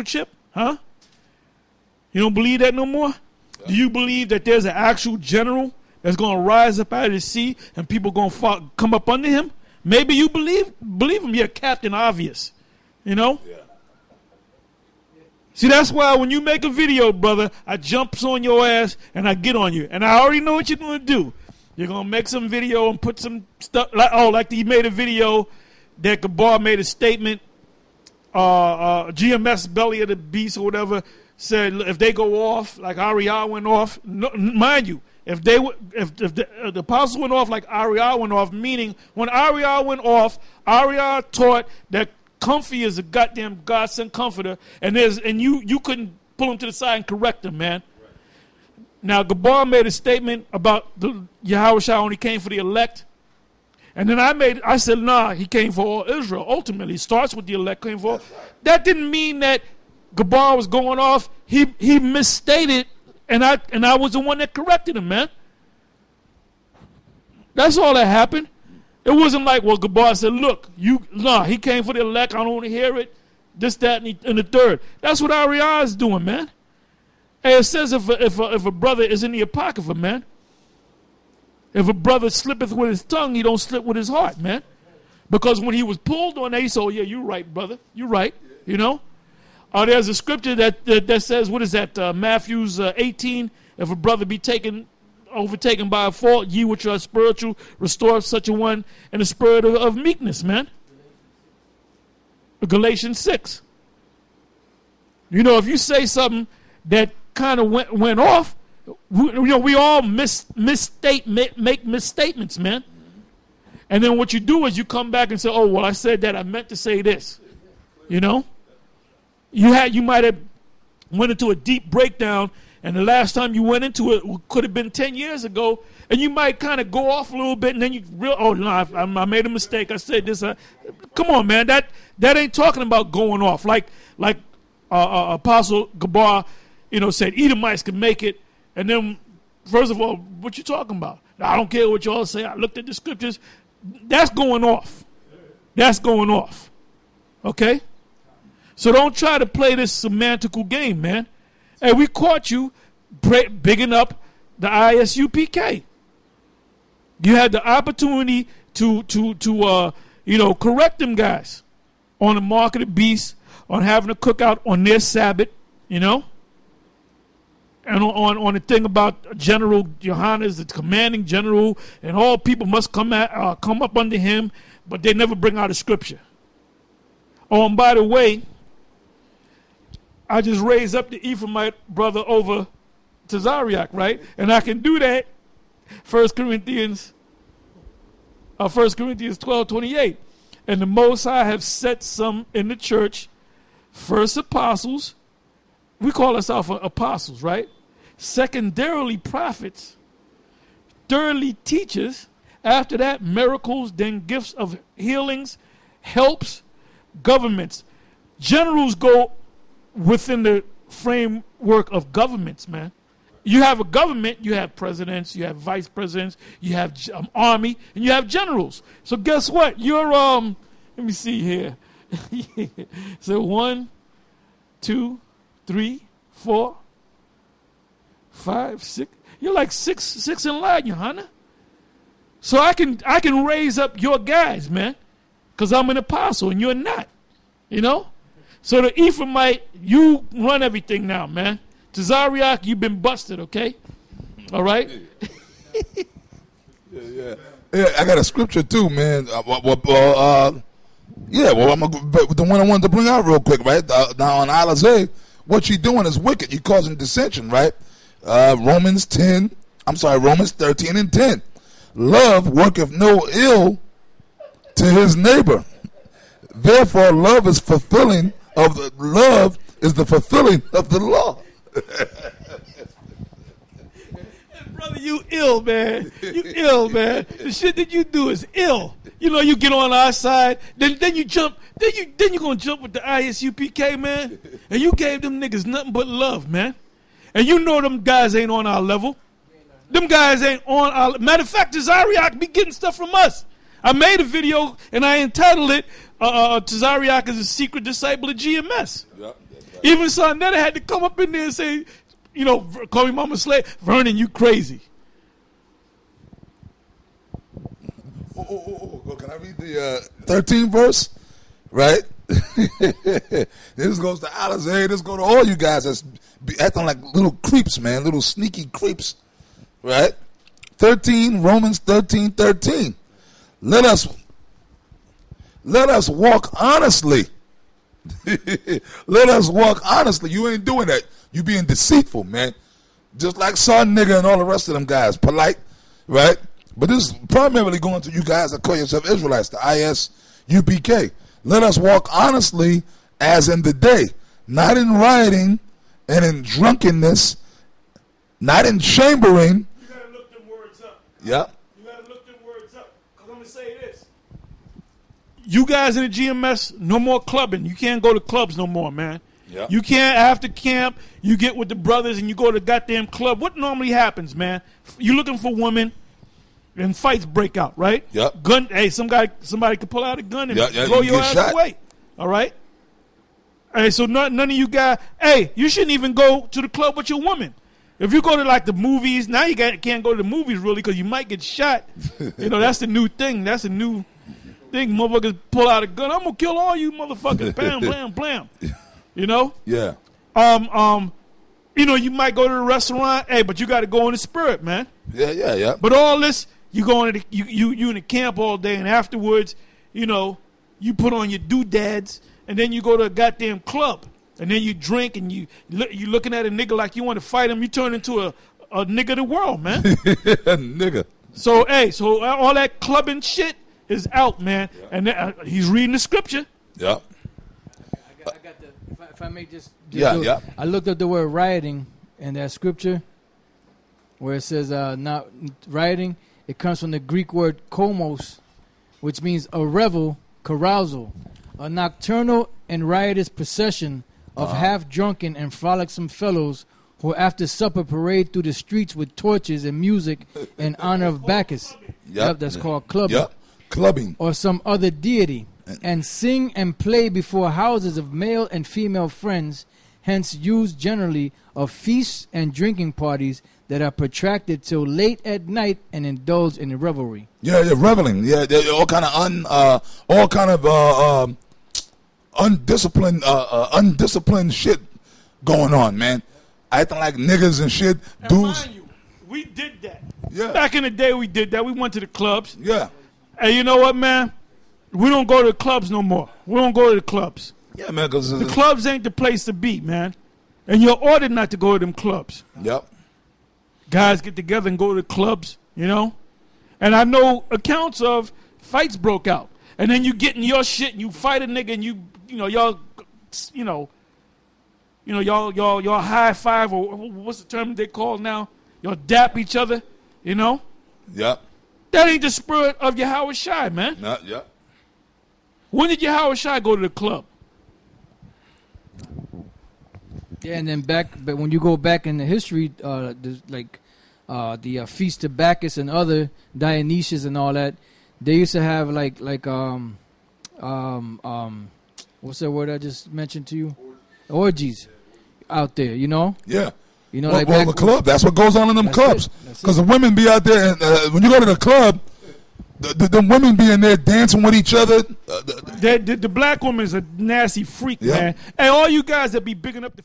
microchip? Huh? You don't believe that no more? Yeah. Do you believe that there's an actual general that's going to rise up out of the sea and people going to come up under him? Maybe you believe him. You're Captain Obvious. You know? Yeah. See, that's why when you make a video, brother, I jumps on your ass and I get on you. And I already know what you're going to do. You're going to make some video and put some stuff. Like he made a video that Gabar made a statement. GMS, Belly of the Beast or whatever, said if they go off like Ariel went off, no, mind you, if the apostle went off like Ariel went off, meaning when Ariel went off, Ariel taught that Comfy is a goddamn God-sent comforter, and you couldn't pull him to the side and correct him, man. Right. Now, Gabar made a statement about Yahushua only came for the elect. And then I said, nah, he came for all Israel. Ultimately, it starts with the elect came for all. That didn't mean that Gabar was going off. He misstated, and I was the one that corrected him, man. That's all that happened. It wasn't like, well, Gabar said, look, he came for the elect. I don't want to hear it. This, that, and the third. That's what Ariah is doing, man. And it says if a brother is in the apocrypha, man, if a brother slippeth with his tongue, he don't slip with his heart, man. Because when he was pulled on that, he said, oh, yeah, you're right, brother. You're right, you know. There's a scripture that says, what is that, Matthews 18, if a brother be overtaken by a fault, ye which are spiritual, restore such a one in the spirit of meekness, man. Galatians 6. You know, if you say something that kind of went off, we all make misstatements, man. And then what you do is you come back and say, oh, well, I said that. I meant to say this. You know? You might have went into a deep breakdown, and the last time you went into it could have been 10 years ago, and you might kind of go off a little bit, and then you I made a mistake. I said this. Come on, man. That ain't talking about going off. Like Apostle Gabar, said Edomites can make it. And then, first of all, what you talking about? I don't care what y'all say. I looked at the scriptures. That's going off. That's going off. Okay? So don't try to play this semantical game, man. Hey, we caught you bigging up the ISUPK. You had the opportunity to correct them guys on the mark of the beast, on having a cookout on their Sabbath, and on the thing about General Johannes, the commanding general, and all people must come up under him, but they never bring out a scripture. Oh, and by the way, I just raised up the Ephraimite brother over to Zariach, right? And I can do that. 1 Corinthians 12:28. And the Most High have set some in the church, first apostles. We call ourselves apostles, right? Secondarily prophets. Thirdly teachers. After that, miracles, then gifts of healings, helps, governments. Generals go within the framework of governments, man. You have a government, you have presidents, you have vice presidents, you have army, and you have generals. So guess what? You're, let me see here. So 1, 2, 3, 4, 5, 6. You're like six in line, Johanna. So I can raise up your guys, man, because I'm an apostle and you're not, So the Ephraimite, you run everything now, man. To Zariach, you've been busted, okay? All right? Yeah, I got a scripture too, man. I'm going to go the one I wanted to bring out real quick, right? Now on Alizé, what you're doing is wicked. You're causing dissension, right? Romans 13 and 10. Love worketh no ill to his neighbor. Therefore, love is the fulfilling of the law. Brother, you ill, man. You ill, man. The shit that you do is ill. You get on our side, then you jump, then you gonna jump with the ISUPK, man. And you gave them niggas nothing but love, man. And them guys ain't on our level. Them guys ain't on our level. Matter of fact, Tazariak be getting stuff from us. I made a video and I entitled it Tazariak is a secret disciple of GMS. Yep. Even Son Netta had to come up in there and say, you know, call me Mama Slave. Vernon, you crazy. Oh, can I read the 13th verse? Right? This goes to Alizé. This goes to all you guys that's acting like little creeps, man. Little sneaky creeps. Right? 13, Romans 13:13. Let us walk honestly. Let us walk honestly. You ain't doing that. You being deceitful, man. Just like Son Nigga and all the rest of them guys. Polite, right? But this is primarily going to you guys that call yourself Israelites, the ISUPK. Let us walk honestly as in the day, not in rioting and in drunkenness, not in chambering. You got to look them words up. Yeah. You got to look them words up. Because I'm going to say this. You guys in the GMS, no more clubbing. You can't go to clubs no more, man. Yep. You can't, after camp, you get with the brothers and you go to the goddamn club. What normally happens, man? You looking for women and fights break out, right? Yep. Gun. Hey, somebody could pull out a gun and blow you your get ass shot. away. All right? Hey, so none of you guys, hey, you shouldn't even go to the club with your woman. If you go to like the movies, now you can't go to the movies really because you might get shot. You know, that's the new thing. That's a new thing. Motherfuckers pull out a gun. I'm going to kill all you motherfuckers. Blam, blam, blam. You know? Yeah. You know, you might go to the restaurant, hey, but you got to go in the spirit, man. Yeah. But all this, you go into you in the camp all day, and afterwards, you know, you put on your doodads, and then you go to a goddamn club, and then you drink, and you looking at a nigga like you want to fight him. You turn into a nigga of the world, man. Nigga. So so all that clubbing shit is out, man. Yeah. And he's reading the scripture. Yeah. I got the. If I may just yeah. I looked up the word rioting in that scripture, where it says not rioting. It comes from the Greek word komos, which means a revel, carousal, a nocturnal and riotous procession of half-drunken and frolicsome fellows who after supper parade through the streets with torches and music in honor of Bacchus. Yep, that's called clubbing. Yep, clubbing. Or some other deity, and sing and play before houses of male and female friends, hence used generally of feasts and drinking parties that are protracted till late at night and indulge in revelry. Yeah, reveling. Yeah, all kind of undisciplined shit going on, man. Acting like niggas and shit. And Dudes. mind you, we did that. Yeah. Back in the day, we did that. We went to the clubs. Yeah. And you know what, man? We don't go to the clubs no more. We don't go to the clubs. Yeah, man. Cause the clubs ain't the place to be, man. And you're ordered not to go to them clubs. Yep. Guys get together and go to the clubs, you know? And I know accounts of fights broke out. And then you get in your shit and you fight a nigga and y'all high five, or what's the term they call now? Y'all dap each other, you know? Yep. That ain't the spirit of Yahweh Shai, man. Yep. When did Yahweh Shai go to the club? Yeah, and then but when you go back in the history, the feast of Bacchus and other Dionysius and all that, they used to have what's that word I just mentioned to you? Orgies out there, you know? Yeah. You know, well, the club. That's what goes on in them clubs. Because the women be out there, and when you go to the club, the women be in there dancing with each other. The black woman's a nasty freak, man. Hey, all you guys that be bigging up the